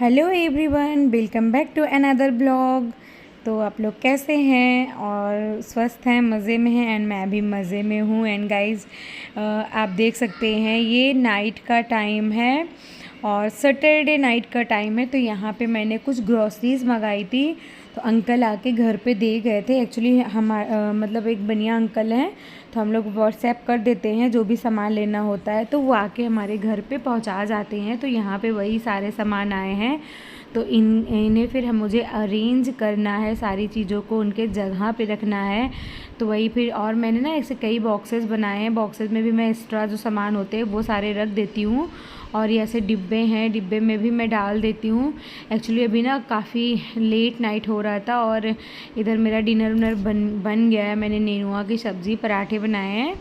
Hello everyone, welcome back to another blog. तो आप लोग कैसे हैं और स्वस्थ हैं, मज़े में हैं? एंड मैं भी मज़े में हूँ। एंड गाइस, आप देख सकते हैं ये नाइट का टाइम है और सैटरडे नाइट का टाइम है। तो यहाँ पे मैंने कुछ ग्रॉसरीज़ मंगाई थी, तो अंकल आके घर पे दे गए थे। एक्चुअली मतलब एक बनिया अंकल हैं, तो हम लोग व्हाट्सएप कर देते हैं जो भी सामान लेना होता है, तो वो आके हमारे घर पे पहुंचा जाते हैं। तो यहाँ पे वही सारे सामान आए हैं, तो इन्हें फिर मुझे अरेंज करना है, सारी चीज़ों को उनके जगह पे रखना है। तो वही फिर, और मैंने ना ऐसे कई बॉक्सेस बनाए हैं, बॉक्सेस में भी मैं एक्स्ट्रा जो सामान होते हैं वो सारे रख देती हूँ। और ये ऐसे डिब्बे हैं, डिब्बे में भी मैं डाल देती हूँ। एक्चुअली अभी ना काफ़ी लेट नाइट हो रहा था और इधर मेरा डिनर विनर बन गया है। मैंने नेनुआ की सब्ज़ी, पराठे बनाए हैं।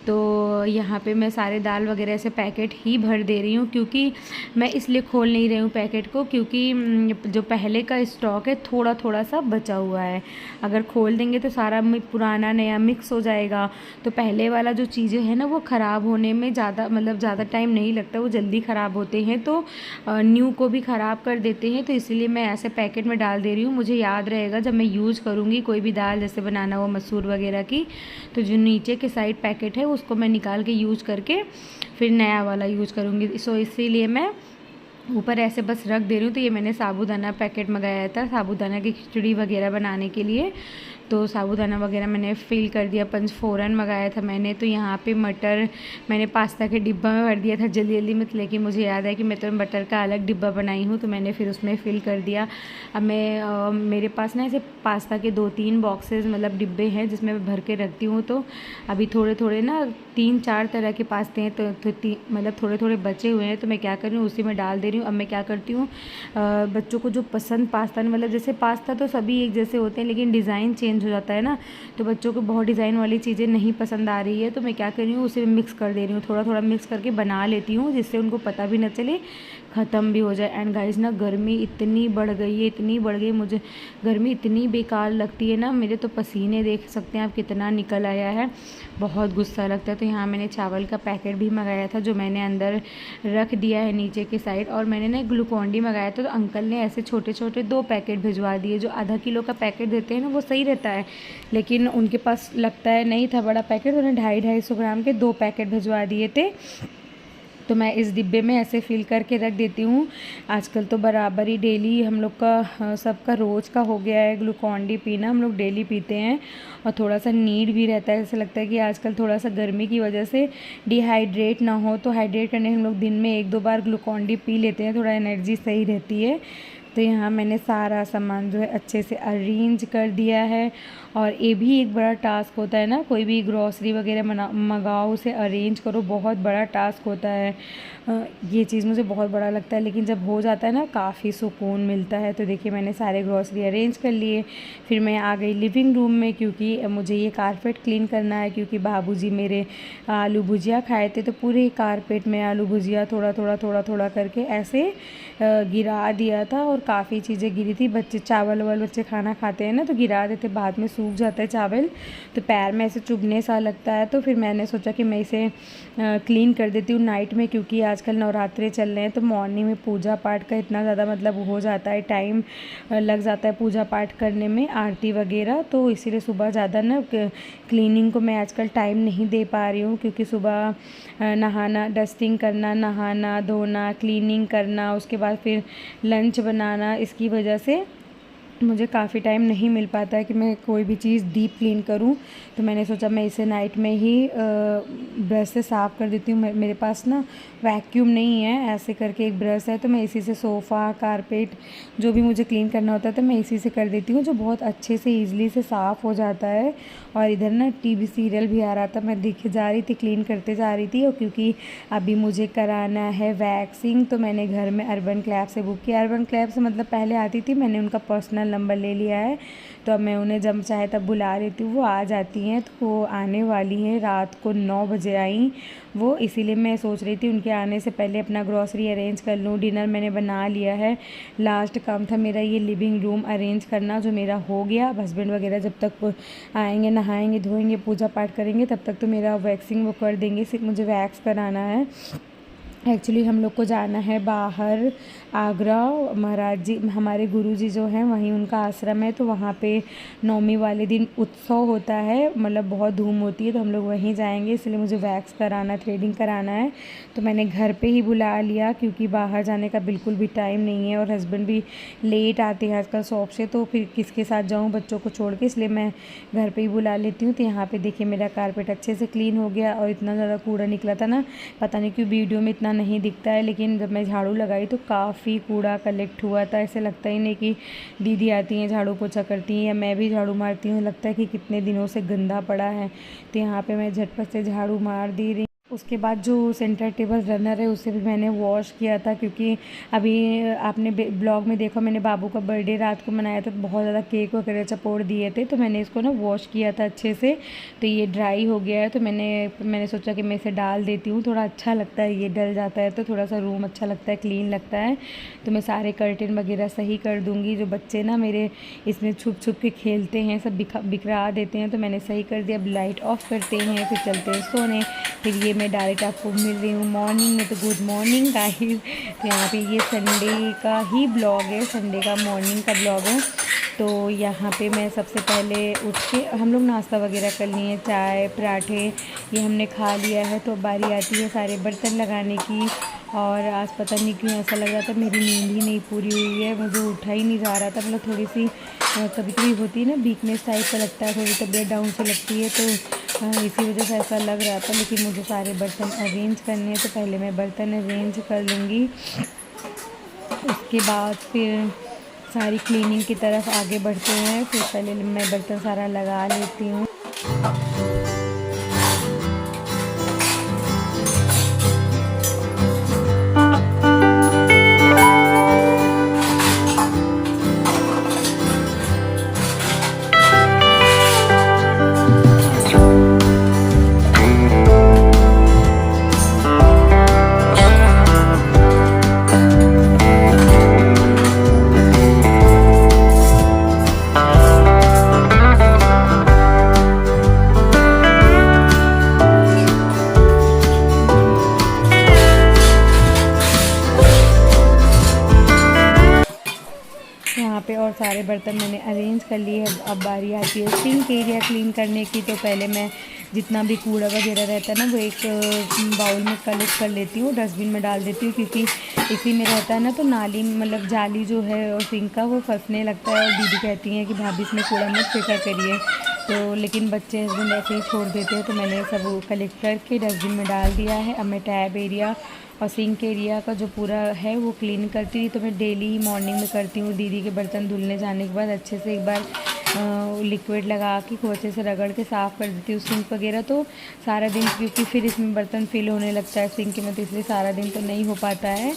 तो यहाँ पे मैं सारे दाल वगैरह से पैकेट ही भर दे रही हूँ, क्योंकि मैं इसलिए खोल नहीं रही हूँ पैकेट को, क्योंकि जो पहले का स्टॉक है थोड़ा थोड़ा सा बचा हुआ है। अगर खोल देंगे तो सारा पुराना नया मिक्स हो जाएगा। तो पहले वाला जो चीज़ें हैं ना, वो ख़राब होने में ज़्यादा टाइम नहीं लगता, वो जल्दी ख़राब होते हैं, तो न्यू को भी ख़राब कर देते हैं। तो इसलिए मैं ऐसे पैकेट में डाल दे रही हूँ। मुझे याद रहेगा जब मैं यूज़ करूँगी कोई भी दाल जैसे बनाना हो मसूर वगैरह की, तो जो नीचे के साइड पैकेट है उसको मैं निकाल के यूज़ करके फिर नया वाला यूज़ करूँगी। सो इसीलिए मैं ऊपर ऐसे बस रख दे रही हूँ। तो ये मैंने साबूदाना पैकेट मंगाया था साबूदाना की खिचड़ी वगैरह बनाने के लिए। तो साबूदाना वगैरह मैंने फ़िल कर दिया। पंचफोरन मंगाया था मैंने। तो यहाँ पे मटर मैंने पास्ता के डिब्बा में भर दिया था जल्दी जल्दी में, लेकिन मुझे याद है कि मैं तो मटर का अलग डिब्बा बनाई हूँ, तो मैंने फिर उसमें फ़िल कर दिया। अब मेरे पास ना ऐसे पास्ता के 2-3 बॉक्सेस मतलब डिब्बे हैं जिसमें मैं भर के रखती हूँ। तो अभी थोड़े थोड़े ना 3-4 तरह के पास्ते हैं, तो मतलब थोड़े थोड़े बचे हुए हैं, तो मैं क्या कर रही हूँ उसी में डाल दे रही हूँ। अब मैं क्या करती हूँ, बच्चों को जो पसंद पास्ता, मतलब जैसे पास्ता तो सभी एक जैसे होते हैं लेकिन डिज़ाइन चेंज हो जाता है ना, तो बच्चों को बहुत डिज़ाइन वाली चीज़ें नहीं पसंद आ रही है, तो मैं क्या कर रही हूँ उसे मिक्स कर दे रही हूँ, थोड़ा थोड़ा मिक्स करके बना लेती हूँ, जिससे उनको पता भी न चले, ख़त्म भी हो जाए। एंड गाइस ना, गर्मी इतनी बढ़ गई है, इतनी बढ़ गई, मुझे गर्मी इतनी बेकार लगती है ना, मेरे तो पसीने देख सकते हैं आप कितना निकल आया है, बहुत गुस्सा लगता है। तो यहाँ मैंने चावल का पैकेट भी मंगाया था जो मैंने अंदर रख दिया है नीचे की साइड। और मैंने ना ग्लूकॉन डी मंगाया था, तो अंकल ने ऐसे छोटे छोटे 2 पैकेट भिजवा दिए। जो आधा किलो का पैकेट देते हैं ना वो सही रहता है, लेकिन उनके पास लगता है नहीं था बड़ा पैकेट, उन्होंने 250-250 ग्राम के 2 पैकेट भिजवा दिए थे। तो मैं इस डिब्बे में ऐसे फिल करके रख देती हूँ। आजकल तो बराबर ही डेली हम लोग का सबका रोज़ का हो गया है ग्लूकॉन डी पीना, हम लोग डेली पीते हैं। और थोड़ा सा नीड भी रहता है, ऐसा लगता है कि आजकल थोड़ा सा गर्मी की वजह से डिहाइड्रेट ना हो, तो हाइड्रेट करने हम लोग दिन में 1-2 बार ग्लूकॉन डी पी लेते हैं, थोड़ा एनर्जी सही रहती है। तो यहाँ मैंने सारा सामान जो है अच्छे से अरेंज कर दिया है। और ये भी एक बड़ा टास्क होता है ना, कोई भी ग्रॉसरी वगैरह मंगाओ, उसे अरेंज करो, बहुत बड़ा टास्क होता है। ये चीज़ मुझे बहुत बड़ा लगता है, लेकिन जब हो जाता है ना काफ़ी सुकून मिलता है। तो देखिए मैंने सारे ग्रॉसरी अरेंज कर लिए। फिर मैं आ गई लिविंग रूम में, क्योंकि मुझे ये कारपेट क्लीन करना है, क्योंकि बाबूजी मेरे आलू भुजिया खाए थे, तो पूरे कारपेट में आलू भुजिया थोड़ा करके ऐसे गिरा दिया था, और काफ़ी चीज़ें गिरी थी। चावल बच्चे खाना खाते हैं ना तो गिरा देते, बाद में सूख जाता है चावल, तो पैर में ऐसे चुभने सा लगता है। तो फिर मैंने सोचा कि मैं इसे क्लीन कर देती हूँ नाइट में, क्योंकि आजकल नवरात्रे चल रहे हैं, तो मॉर्निंग में पूजा पाठ का इतना ज़्यादा मतलब हो जाता है, टाइम लग जाता है पूजा पाठ करने में, आरती वगैरह, तो इसीलिए सुबह ज़्यादा ना क्लीनिंग को मैं आजकल टाइम नहीं दे पा रही हूँ, क्योंकि सुबह नहाना, डस्टिंग करना, नहाना धोना, क्लीनिंग करना, उसके बाद फिर लंच बनाना, इसकी वजह से मुझे काफ़ी टाइम नहीं मिल पाता है कि मैं कोई भी चीज़ डीप क्लीन करूं। तो मैंने सोचा मैं इसे नाइट में ही ब्रश से साफ़ कर देती हूँ। मेरे पास ना वैक्यूम नहीं है, ऐसे करके एक ब्रश है, तो मैं इसी से सोफ़ा, कारपेट जो भी मुझे क्लीन करना होता है तो मैं इसी से कर देती हूँ, जो बहुत अच्छे से ईज़िली से साफ़ हो जाता है। और इधर ना टीवी सीरियल भी आ रहा था, मैं देखे जा रही थी, क्लीन करते जा रही थी। और क्योंकि अभी मुझे कराना है वैक्सिंग, तो मैंने घर में अर्बन क्लैब से बुक किया। अर्बन क्लैब से मतलब पहले आती थी, मैंने उनका पर्सनल नंबर ले लिया है, तो अब मैं उन्हें जब चाहे तब बुला लेती हूँ, वो आ जाती हैं। तो वो आने वाली हैं, रात को 9 बजे आई वो, इसीलिए मैं सोच रही थी उनके आने से पहले अपना ग्रॉसरी अरेंज कर लूँ। डिनर मैंने बना लिया है, लास्ट काम था मेरा ये लिविंग रूम अरेंज करना, जो मेरा हो गया। हस्बैंड वगैरह जब तक आएंगे, नहाएंगे धोएंगे, पूजा पाठ करेंगे, तब तक तो मेरा वैक्सिंग वो कर देंगे, सिर्फ मुझे वैक्स कराना है। एक्चुअली हम लोग को जाना है बाहर, आगरा। महाराज जी, हमारे गुरुजी जो हैं वहीं उनका आश्रम है, तो वहाँ पे नौमी वाले दिन उत्सव होता है, मतलब बहुत धूम होती है, तो हम लोग वहीं जाएंगे। इसलिए मुझे वैक्स कराना, थ्रेडिंग कराना है, तो मैंने घर पे ही बुला लिया, क्योंकि बाहर जाने का बिल्कुल भी टाइम नहीं है और हस्बैंड भी लेट आते हैं आजकल शॉप से, तो फिर किसके साथ जाऊँ बच्चों को छोड़ के, इसलिए मैं घर पर ही बुला लेती हूँ। तो यहाँ पर देखिए मेरा कारपेट अच्छे से क्लीन हो गया, और इतना ज़्यादा कूड़ा निकला था ना, पता नहीं क्यों वीडियो में इतना नहीं दिखता है, लेकिन जब मैं झाड़ू लगाई तो काफ़ी कूड़ा कलेक्ट हुआ था। ऐसे लगता ही नहीं कि दीदी आती हैं झाड़ू पोछा करती हैं या मैं भी झाड़ू मारती हूँ, लगता है कि कितने दिनों से गंदा पड़ा है। तो यहाँ पे मैं झटपट से झाड़ू मार दी रही। उसके बाद जो सेंटर टेबल रनर है उसे भी मैंने वॉश किया था, क्योंकि अभी आपने ब्लॉग में देखा मैंने बाबू का बर्थडे रात को मनाया था, तो बहुत ज़्यादा केक वगैरह चपोड़ दिए थे, तो मैंने इसको ना वॉश किया था अच्छे से। तो ये ड्राई हो गया है, तो मैंने सोचा कि मैं इसे डाल देती हूँ, थोड़ा अच्छा लगता है, ये डल जाता है तो थोड़ा सा रूम अच्छा लगता है, क्लीन लगता है। तो मैं सारे कर्टेन वगैरह सही कर दूँगी। जो बच्चे ना मेरे इसमें छुप छुप के खेलते हैं, सब बिखरा देते हैं, तो मैंने सही कर दिया। अब लाइट ऑफ करते हैं, फिर चलते हैं सोने। फिर ये मैं डायरेक्ट आपको मिल रही हूँ मॉर्निंग में, तो गुड मॉर्निंग गाइस। तो यहाँ पे ये संडे का ही ब्लॉग है, संडे का मॉर्निंग का ब्लॉग है। तो यहाँ पे मैं सबसे पहले उठ के हम लोग नाश्ता वगैरह कर लिए, चाय पराठे ये हमने खा लिया है। तो बारी आती है सारे बर्तन लगाने की, और आज पता नहीं क्यों ऐसा लग रहा था मेरी नींद ही नहीं पूरी हुई है, मुझे उठा ही नहीं जा रहा था। मतलब थोड़ी सी कभी कभी होती है ना, वीकनेस टाइप का लगता है, थोड़ी तबीयत डाउन सी लगती है, तो इसी वजह से ऐसा लग रहा था। लेकिन मुझे सारे बर्तन अरेंज करने हैं, तो पहले मैं बर्तन अरेंज कर लूँगी, उसके बाद फिर सारी क्लीनिंग की तरफ आगे बढ़ते हैं। फिर पहले मैं बर्तन सारा लगा लेती हूँ। यहाँ पे और सारे बर्तन मैंने अरेंज कर लिए हैं। अब बारी आती है सिंक एरिया क्लीन करने की। तो पहले मैं जितना भी कूड़ा वगैरह रहता है ना, वो एक बाउल में कलेक्ट कर लेती हूँ, डस्टबिन में डाल देती हूँ, क्योंकि इसी में रहता है ना, तो नाली मतलब जाली जो है और सिंक का वो फंसने लगता है। और दीदी कहती हैं कि भाभी इसमें कूड़ा मत फेंका करिए, तो लेकिन बच्चे हस्बैंड ऐसे ही छोड़ देते हैं। तो मैंने सब कलेक्ट करके डस्टबिन में डाल दिया है। अब मैं टैब एरिया और सिंक एरिया का जो पूरा है वो क्लीन करती थी। तो मैं डेली ही मॉर्निंग में करती हूँ। दीदी के बर्तन धुलने जाने के बाद अच्छे से एक बार लिक्विड लगा के खूब अच्छे से रगड़ के साफ़ कर देती हूँ सिंक वगैरह। तो सारा दिन, क्योंकि फिर इसमें बर्तन फिल होने लगता है सिंक में, तो इसलिए सारा दिन तो नहीं हो पाता है।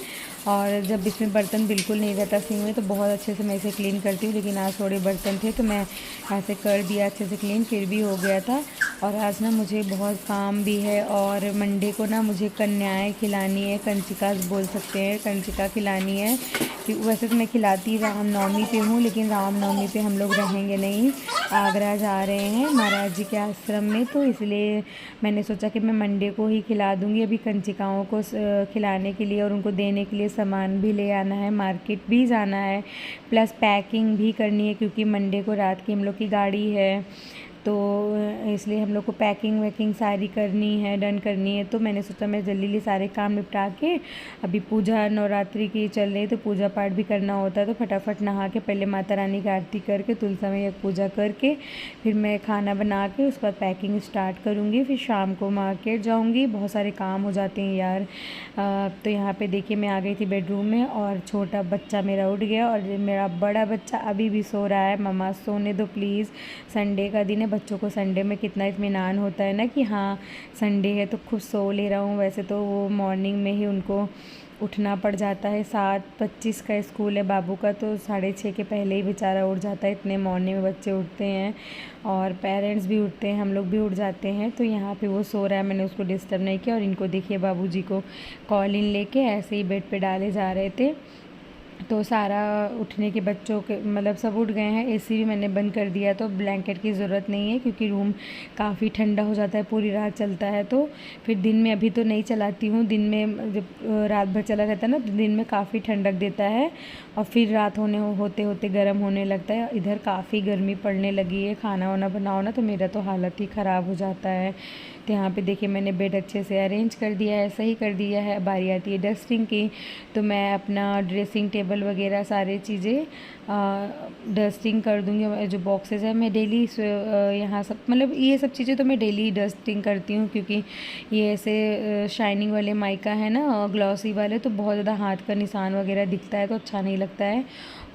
और जब इसमें बर्तन बिल्कुल नहीं रहता सिंक में, तो बहुत अच्छे से मैं इसे क्लीन करती हूँ। लेकिन आज थोड़े बर्तन थे, तो मैं ऐसे कर दिया अच्छे से क्लीन, फिर भी हो गया था। और आज ना मुझे बहुत काम भी है, और मंडे को ना मुझे कन्याएँ खिलानी है, कंचिका बोल सकते हैं, कंचिका खिलानी है। कि वैसे तो मैं खिलाती रामनवमी पे हूँ, लेकिन रामनवमी पे हम लोग रहेंगे नहीं, आगरा जा रहे हैं महाराज जी के आश्रम में, तो इसलिए मैंने सोचा कि मैं मंडे को ही खिला दूँगी। अभी कंचिकाओं को खिलाने के लिए और उनको देने के लिए सामान भी ले आना है, मार्केट भी जाना है, प्लस पैकिंग भी करनी है, क्योंकि मंडे को रात की हम लोग की गाड़ी है, तो इसलिए हम लोग को पैकिंग वैकिंग सारी करनी है, डन करनी है। तो मैंने सोचा मैं जल्दी सारे काम निपटा के, अभी पूजा नवरात्रि की चल रही है, तो पूजा पाठ भी करना होता है, तो फटाफट नहा के पहले माता रानी की आरती करके तुलसी मैया की पूजा करके फिर मैं खाना बना के उसके बाद पैकिंग स्टार्ट करूँगी। फिर शाम को मार्केट जाऊँगी, बहुत सारे काम हो जाते हैं यार। तो यहाँ पे देखिए मैं आ गई थी बेडरूम में, और छोटा बच्चा मेरा उठ गया, और मेरा बड़ा बच्चा अभी भी सो रहा है। मम्मा सोने दो प्लीज़, संडे का दिन है, बच्चों को संडे में कितना इत्मीनान होता है ना कि हाँ संडे है तो खुद सो ले रहा हूँ। वैसे तो वो मॉर्निंग में ही उनको उठना पड़ जाता है, 7:25 का स्कूल है बाबू का, तो 6:30 के पहले ही बेचारा उठ जाता है। इतने मॉर्निंग में बच्चे उठते हैं, और पेरेंट्स भी उठते हैं, हम लोग भी उठ जाते हैं। तो यहाँ पे वो सो रहा है, मैंने उसको डिस्टर्ब नहीं किया। और इनको देखिए बाबूजी को कॉल इन लेके ऐसे ही बेड पे डाले जा रहे थे। तो सारा उठने के बच्चों के मतलब सब उठ गए हैं। एसी भी मैंने बंद कर दिया, तो ब्लैंकेट की ज़रूरत नहीं है क्योंकि रूम काफ़ी ठंडा हो जाता है, पूरी रात चलता है। तो फिर दिन में अभी तो नहीं चलाती हूँ, दिन में जब रात भर चला रहता है ना तो दिन में काफ़ी ठंडक देता है और फिर रात होते होते गर्म होने लगता है। इधर काफ़ी गर्मी पड़ने लगी है, खाना वाना बनाओ ना तो मेरा तो हालत ही ख़राब हो जाता है। तो यहाँ पे देखिए मैंने बेड अच्छे से अरेंज कर दिया है, सही कर दिया है। बारी आती है डस्टिंग की, तो मैं अपना ड्रेसिंग टेबल वगैरह सारी चीज़ें डस्टिंग कर दूँगी। जो बॉक्सेस है मैं डेली यहाँ सब मतलब ये सब चीज़ें तो मैं डेली डस्टिंग करती हूँ क्योंकि ये ऐसे शाइनिंग वाले माइका है ना, ग्लॉसी वाले, तो बहुत ज़्यादा हाथ का निशान वगैरह दिखता है तो अच्छा नहीं लगता है।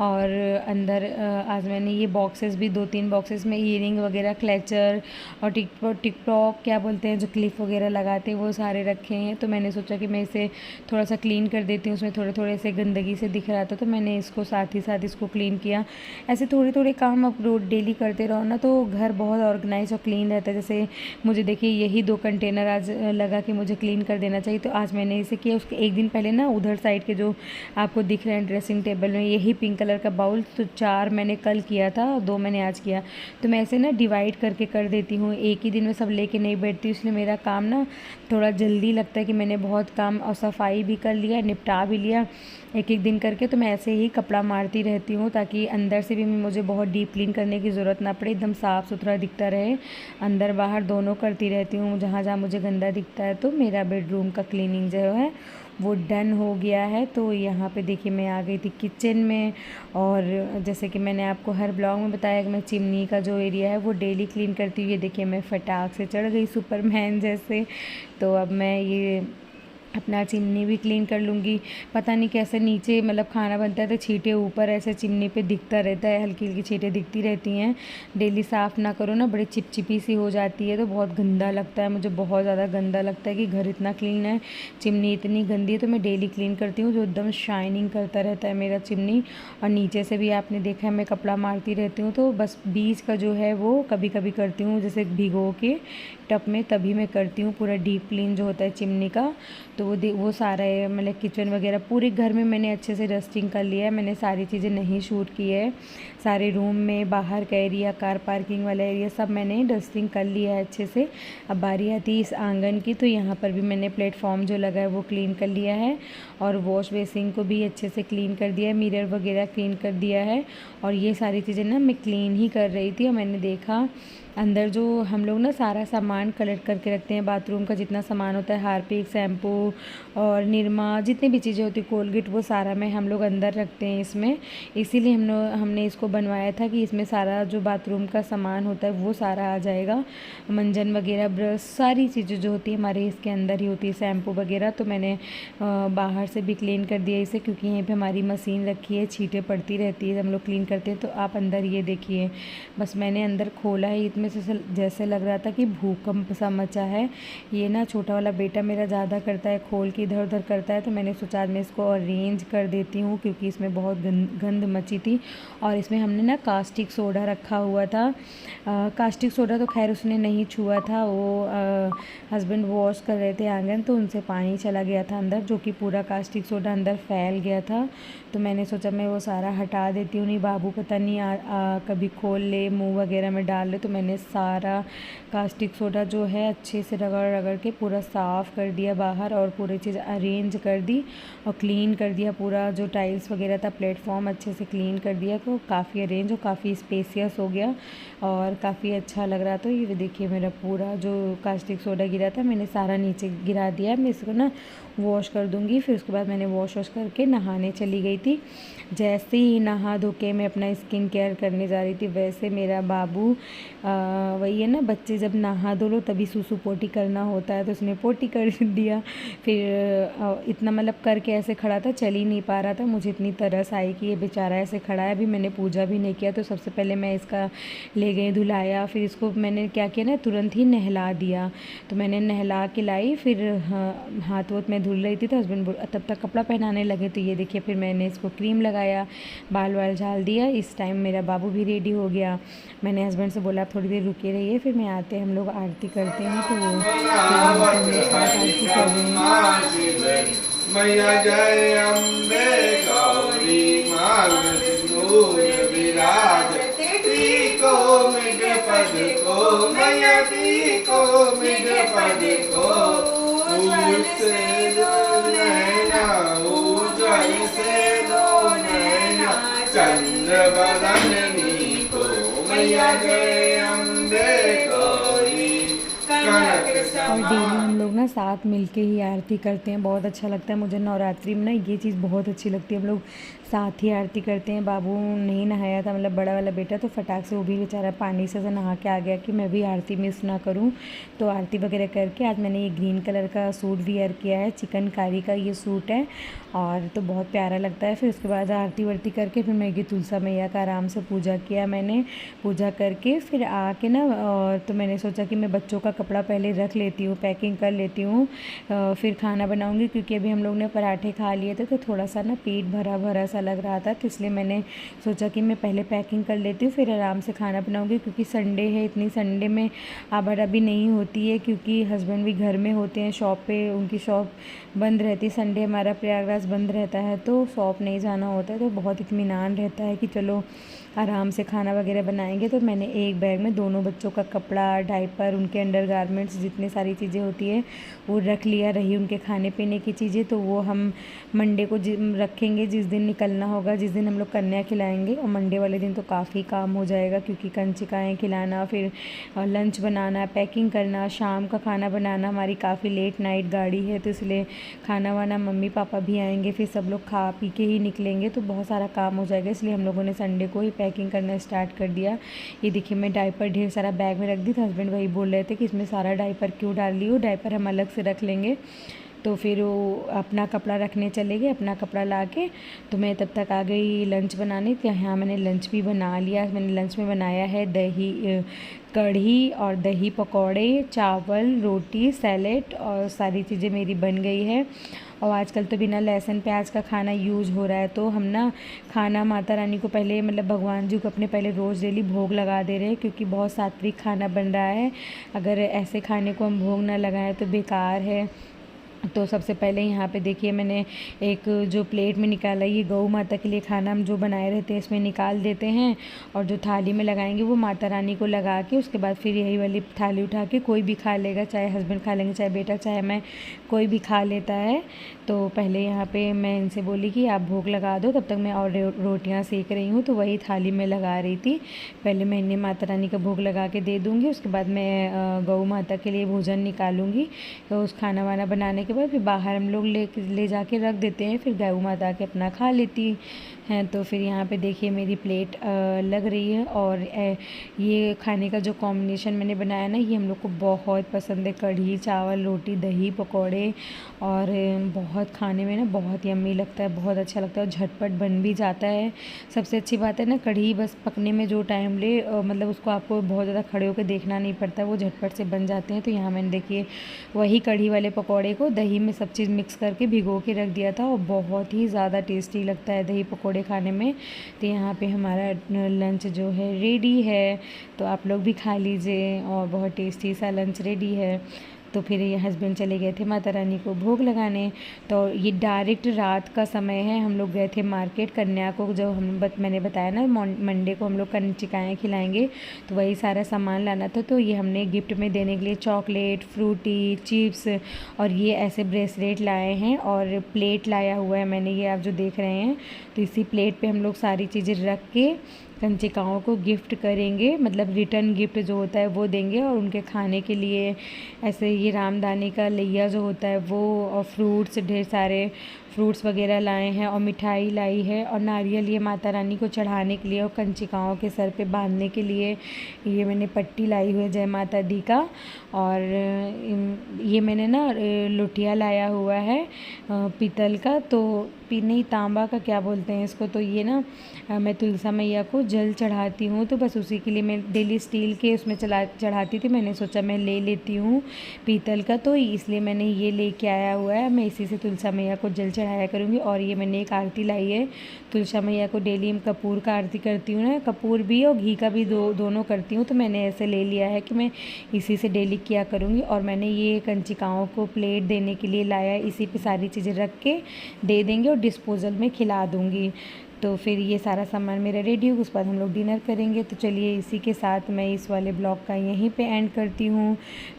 और अंदर आज मैंने ये बॉक्सेस भी 2-3 बॉक्सेस में ईयरिंग वगैरह, क्लचर और टिकटॉक क्या बोलते हैं जो क्लिप वगैरह लगाते हैं वो सारे रखे हैं। तो मैंने सोचा कि मैं इसे थोड़ा सा क्लीन कर देती हूँ, उसमें थोड़े थोड़े से गंदगी से दिख रहा था तो मैंने इसको साथ ही साथ इसको क्लीन किया। ऐसे थोड़े थोड़े काम आप रोज डेली करते रहो ना तो घर बहुत ऑर्गेनाइज और क्लीन रहता है। जैसे मुझे देखिए यही 2 कंटेनर आज लगा कि मुझे क्लीन कर देना चाहिए, तो आज मैंने इसे किया। उसके एक दिन पहले ना उधर साइड के जो आपको दिख रहे हैं ड्रेसिंग टेबल में यही पिंक कलर का बाउल, तो 4 मैंने कल किया था और 2 मैंने आज किया। तो मैं ऐसे ना डिवाइड करके कर देती हूँ, एक ही दिन में सब लेके नहीं बैठती, इसलिए मेरा काम ना थोड़ा जल्दी लगता है कि मैंने बहुत काम और सफाई भी कर लिया, निपटा भी लिया एक एक दिन करके। तो मैं ऐसे ही कपड़ा मारती रहती हूँ ताकि अंदर से भी मुझे बहुत डीप क्लीन करने की ज़रूरत ना पड़े, एकदम साफ़ सुथरा दिखता रहे। अंदर बाहर दोनों करती रहती हूँ, जहाँ जहाँ मुझे गंदा दिखता है। तो मेरा बेडरूम का क्लीनिंग जो है वो डन हो गया है। तो यहाँ पे देखिए मैं आ गई थी किचन में, और जैसे कि मैंने आपको हर ब्लॉग में बताया कि मैं चिमनी का जो एरिया है वो डेली क्लीन करती हूँ। ये देखिए मैं फटाक से चढ़ गई सुपरमैन जैसे। तो अब मैं ये अपना चिमनी भी क्लीन कर लूँगी। पता नहीं कैसे नीचे मतलब खाना बनता है तो छींटे ऊपर ऐसे चिमनी पे दिखता रहता है, हल्की हल्की छींटें दिखती रहती हैं। डेली साफ़ ना करो ना बड़ी चिपचिपी सी हो जाती है तो बहुत गंदा लगता है, मुझे बहुत ज़्यादा गंदा लगता है कि घर इतना क्लीन है, चिमनी इतनी गंदी है। तो मैं डेली क्लीन करती हूँ, जो एकदम शाइनिंग करता रहता है मेरा चिमनी। और नीचे से भी आपने देखा है मैं कपड़ा मारती रहती हूँ, तो बस बीच का जो है वो कभी कभी करती हूँ, जैसे भिगो के टब में तभी मैं करती हूँ। पूरा डीप क्लीन जो होता है चिमनी का तो वो सारा है, मतलब किचन वगैरह पूरे घर में मैंने अच्छे से डस्टिंग कर लिया है। मैंने सारी चीज़ें नहीं शूट की है, सारे रूम में, बाहर का एरिया, कार पार्किंग वाला एरिया सब मैंने डस्टिंग कर लिया है अच्छे से। अब बारी आती है इस आंगन की, तो यहाँ पर भी मैंने प्लेटफॉर्म जो लगा है वो क्लीन कर लिया है और वॉश बेसिन को भी अच्छे से क्लीन कर दिया है, मिरर वगैरह क्लीन कर दिया है। और ये सारी चीज़ें ना मैं क्लीन ही कर रही थी और मैंने देखा अंदर जो हम लोग ना सारा सामान कलेक्ट करके रखते हैं, बाथरूम का जितना सामान होता है, हार्पिक, शैम्पू और निरमा, जितनी भी चीज़ें होती है, कोलगेट, वो सारा में हम लोग अंदर रखते हैं इसमें। इसीलिए हमने इसको बनवाया था कि इसमें सारा जो बाथरूम का सामान होता है वो सारा आ जाएगा, मंजन वगैरह, ब्रश, सारी चीज़ें जो होती है हमारे इसके अंदर ही होती है, शैम्पू वगैरह। तो मैंने बाहर से भी क्लीन कर दिया इसे, क्योंकि यहीं पर हमारी मशीन रखी है, छींटें पड़ती रहती है हम लोग क्लीन करते हैं। तो आप अंदर ये देखिए, बस मैंने अंदर खोला है, में से जैसे लग रहा था कि भूकंप सा मचा है। ये ना छोटा वाला बेटा मेरा ज़्यादा करता है, खोल के इधर उधर करता है, तो मैंने सोचा आज मैं इसको अरेंज कर देती हूँ क्योंकि इसमें बहुत गंद मची थी। और इसमें हमने ना कास्टिक सोडा रखा हुआ था, कास्टिक सोडा तो खैर उसने नहीं छुआ था, वो हस्बैंड वॉश कर रहे थे आंगन तो उनसे पानी चला गया था अंदर, जो कि पूरा कास्टिक सोडा अंदर फैल गया था। तो मैंने सोचा मैं वो सारा हटा देती हूँ, नहीं बाबू पता नहीं कभी खोल ले, मुँह वगैरह में डाल ले। तो मैंने सारा कास्टिक सोडा जो है अच्छे से रगड़ रगड़ के पूरा साफ़ कर दिया बाहर, और पूरी चीज़ अरेंज कर दी और क्लीन कर दिया। पूरा जो टाइल्स वगैरह था प्लेटफॉर्म अच्छे से क्लीन कर दिया, तो काफ़ी अरेंज और काफ़ी स्पेसियस हो गया और काफ़ी अच्छा लग रहा। तो ये देखिए मेरा पूरा जो कास्टिक सोडा गिरा था मैंने सारा नीचे गिरा दिया। मैं इसको ना वॉश कर दूँगी, फिर उसके बाद मैंने वॉश करके नहाने चली गई थी। जैसे ही नहा धो के मैं अपना स्किन केयर करने जा रही थी, वैसे मेरा बाबू वही है ना, बच्चे जब नहा धो लो तभी सूसू पोटी करना होता है, तो उसने पोटी कर दिया। फिर इतना मतलब करके ऐसे खड़ा था, चल ही नहीं पा रहा था। मुझे इतनी तरस आई कि ये बेचारा ऐसे खड़ा है, अभी मैंने पूजा भी नहीं किया। तो सबसे पहले मैं इसका ले गई धुलाया, फिर इसको मैंने क्या किया ना, तुरंत ही नहला दिया। तो मैंने नहला के लाई, फिर हाथ वोथ में धुल रही थी तो हस्बैंड तब तक कपड़ा पहनाने लगे। तो ये देखिए फिर मैंने इसको क्रीम लगाया, बाल वाल झाल दिया। इस टाइम मेरा बाबू भी रेडी हो गया। मैंने हस्बैंड से बोला थोड़ी देर रुके रहिए, फिर मैं आते हम लोग आरती करते हैं। तो वो आरती कर रहे हैं। मैया जय अम्बे गौरी मांग सिंदूर विराजती को मृग पद को मैया को मृग पद को फूल से दो नैना उज्ज्वल से दो नैना चंद्र बदननी को मैया जय अम्बे गौरी कनक और डेली हम लोग ना साथ मिलके ही आरती करते हैं, बहुत अच्छा लगता है मुझे। नवरात्रि में ना ये चीज़ बहुत अच्छी लगती है, हम लोग साथ ही आरती करते हैं। बाबू नहीं नहाया था, मतलब बड़ा वाला बेटा, तो फटाक से वो भी बेचारा पानी से नहा के आ गया कि मैं भी आरती मिस ना करूं। तो आरती वगैरह करके आज मैंने ये ग्रीन कलर का सूट वियर किया है, चिकनकारी का ये सूट है और तो बहुत प्यारा लगता है। फिर उसके बाद आरती वारती करके फिर मैं तुलसा मैया का आराम से पूजा किया मैंने। पूजा करके फिर आके ना तो मैंने सोचा कि मैं बच्चों का कपड़ा पहले रख लेती हूँ, पैकिंग कर लेती हूँ, फिर खाना बनाऊँगी। क्योंकि अभी हम लोग ने पराठे खा लिए थे तो थोड़ा सा ना पेट भरा भरा सा लग रहा था, तो इसलिए मैंने सोचा कि मैं पहले पैकिंग कर लेती हूँ, फिर आराम से खाना बनाऊँगी। क्योंकि संडे है, इतनी संडे में आवारा भी नहीं होती है, क्योंकि हस्बैंड भी घर में होते हैं, शॉप पे उनकी शॉप बंद रहती है। संडे हमारा प्रयागराज बंद रहता है तो शॉप नहीं जाना होता है, तो बहुत इत्मीनान रहता है कि चलो आराम से खाना वगैरह बनाएंगे। तो मैंने एक बैग में दोनों बच्चों का कपड़ा, डायपर, उनके अंडरगारमेंट्स, जितनी सारी चीज़ें होती है वो रख लिया। रही उनके खाने पीने की चीज़ें तो वो हम मंडे को रखेंगे, जिस दिन निकलना होगा, जिस दिन हम लोग कन्या खिलाएंगे। और मंडे वाले दिन तो काफ़ी काम हो जाएगा, क्योंकि कंचिकाएँ खिलाना, फिर लंच बनाना, पैकिंग करना, शाम का खाना बनाना। हमारी काफ़ी लेट नाइट गाड़ी है तो इसलिए खाना वाना मम्मी पापा भी आएंगे, फिर सब लोग खा पी के ही निकलेंगे, तो बहुत सारा काम हो जाएगा। इसलिए हम लोगों ने संडे को ही पैकिंग करना स्टार्ट कर दिया। ये देखिए मैं डायपर ढेर सारा बैग में रख दी, तो हस्बैंड वही बोल रहे थे कि इसमें सारा डायपर क्यों डाल रही हो, डायपर हम अलग से रख लेंगे। तो फिर वो अपना कपड़ा रखने चले गए, अपना कपड़ा ला के। तो मैं तब तक आ गई लंच बनाने। तो यहाँ मैंने लंच भी बना लिया। मैंने लंच में बनाया है दही कढ़ी और दही पकौड़े, चावल, रोटी, सैलेड और सारी चीज़ें मेरी बन गई है। और आजकल तो बिना लहसुन प्याज का खाना यूज़ हो रहा है, तो हम ना खाना माता रानी को पहले, मतलब भगवान जी को अपने पहले रोज़ डेली भोग लगा दे रहे हैं, क्योंकि बहुत सात्विक खाना बन रहा है। अगर ऐसे खाने को हम भोग ना लगाएं तो बेकार है। तो सबसे पहले यहाँ पे देखिए मैंने एक जो प्लेट में निकाला, ये गौ माता के लिए खाना हम जो बनाए रहते हैं इसमें निकाल देते हैं, और जो थाली में लगाएंगे वो माता रानी को लगा के उसके बाद फिर यही वाली थाली उठा के कोई भी खा लेगा, चाहे हस्बैंड खा लेंगे, चाहे बेटा, चाहे मैं, कोई भी खा लेता है। तो पहले यहाँ पे मैं इनसे बोली कि आप भोग लगा दो, तब तक मैं और रोटियाँ सेक रही हूँ, तो वही थाली में लगा रही थी। पहले मैं इन्हें माता रानी का भोग लगा के दे दूँगी, उसके बाद मैं गौ माता के लिए भोजन निकालूंगी। तो उस खाना वाना बनाने के बाद फिर बाहर हम लोग ले जाके रख देते हैं, फिर गौ माता के अपना खा लेती हैं। तो फिर यहाँ पे देखिए मेरी प्लेट लग रही है, और ये खाने का जो कॉम्बिनेशन मैंने बनाया ना, ये हम लोग को बहुत पसंद है। कढ़ी, चावल, रोटी, दही, पकौड़े, और बहुत खाने में ना बहुत यम्मी लगता है, बहुत अच्छा लगता है और झटपट बन भी जाता है। सबसे अच्छी बात है ना, कढ़ी बस पकने में जो टाइम ले, मतलब उसको आपको बहुत ज़्यादा खड़े होकर देखना नहीं पड़ता, वो झटपट से बन जाते हैं। तो यहाँ मैंने देखिए वही कढ़ी वाले पकौड़े को दही में सब चीज़ मिक्स करके भिगो के रख दिया था, और बहुत ही ज़्यादा टेस्टी लगता है दही पकौड़े खाने में। तो यहाँ पे हमारा लंच जो है रेडी है, तो आप लोग भी खा लीजिए, और बहुत टेस्टी सा लंच रेडी है। तो फिर ये हस्बैंड चले गए थे माता रानी को भोग लगाने। तो ये डायरेक्ट रात का समय है, हम लोग गए थे मार्केट। कन्या को जो मैंने बताया ना मंडे को हम लोग कंचिकाएँ खिलाएंगे, तो वही सारा सामान लाना था। तो ये हमने गिफ्ट में देने के लिए चॉकलेट, फ्रूटी, चिप्स और ये ऐसे ब्रेसलेट लाए हैं, और प्लेट लाया हुआ है मैंने, ये आप जो देख रहे हैं। तो इसी प्लेट पे हम लोग सारी चीज़ें रख के कंचिकाओं को गिफ्ट करेंगे, मतलब रिटर्न गिफ्ट जो होता है वो देंगे। और उनके खाने के लिए ऐसे ये रामदाने का लैया जो होता है वो, और फ्रूट्स, ढेर सारे फ्रूट्स वगैरह लाए हैं, और मिठाई लाई है, और नारियल ये माता रानी को चढ़ाने के लिए, और कंचिकाओं के सर पे बांधने के लिए ये मैंने पट्टी लाई हुई है जय माता दी का। और ये मैंने ना लोटिया लाया हुआ है पीतल का, तो नहीं तांबा का क्या बोलते हैं इसको। तो ये ना मैं तुलसा मैया को जल चढ़ाती हूँ, तो बस उसी के लिए मैं डेली स्टील के उसमें चढ़ाती थी। मैंने सोचा मैं ले लेती हूँ पीतल का, तो इसलिए मैंने ये लेके आया हुआ है। मैं इसी से तुलसा मैया को जल चढ़ाया करूँगी। और ये मैंने एक आरती लाई है तुलसा मैया को, डेली कपूर का आरती करती हूँ ना, कपूर भी और घी का भी दोनों करती हूँ। तो मैंने ऐसे ले लिया है कि मैं इसी से डेली किया करूँगी। और मैंने ये कंचिकाओं को प्लेट देने के लिए लाया है, इसी पे सारी चीज़ें रख के दे देंगे और डिस्पोज़ल में खिला दूँगी। तो फिर ये सारा सामान मेरा रेडी हो, उसके बाद हम लोग डिनर करेंगे। तो चलिए इसी के साथ मैं इस वाले ब्लॉग का यहीं पे एंड करती हूँ।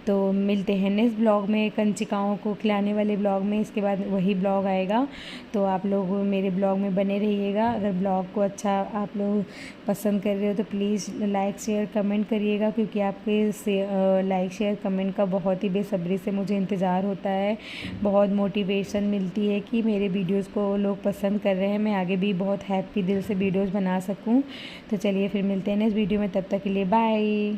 तो मिलते हैं नेक्स्ट ब्लॉग में, कंचिकाओं को खिलाने वाले ब्लॉग में। इसके बाद वही ब्लॉग आएगा, तो आप लोग मेरे ब्लॉग में बने रहिएगा। अगर ब्लॉग को अच्छा आप लोग पसंद कर रहे हो तो प्लीज़ लाइक शेयर कमेंट करिएगा, क्योंकि आपके से लाइक शेयर कमेंट का बहुत ही बेसब्री से मुझे इंतज़ार होता है। बहुत मोटिवेशन मिलती है कि मेरे वीडियोज़ को लोग पसंद कर रहे हैं, मैं आगे भी बहुत हैप्पी दिल से वीडियोज़ बना सकूं। तो चलिए फिर मिलते हैं नेक्स्ट वीडियो में, तब तक के लिए बाय।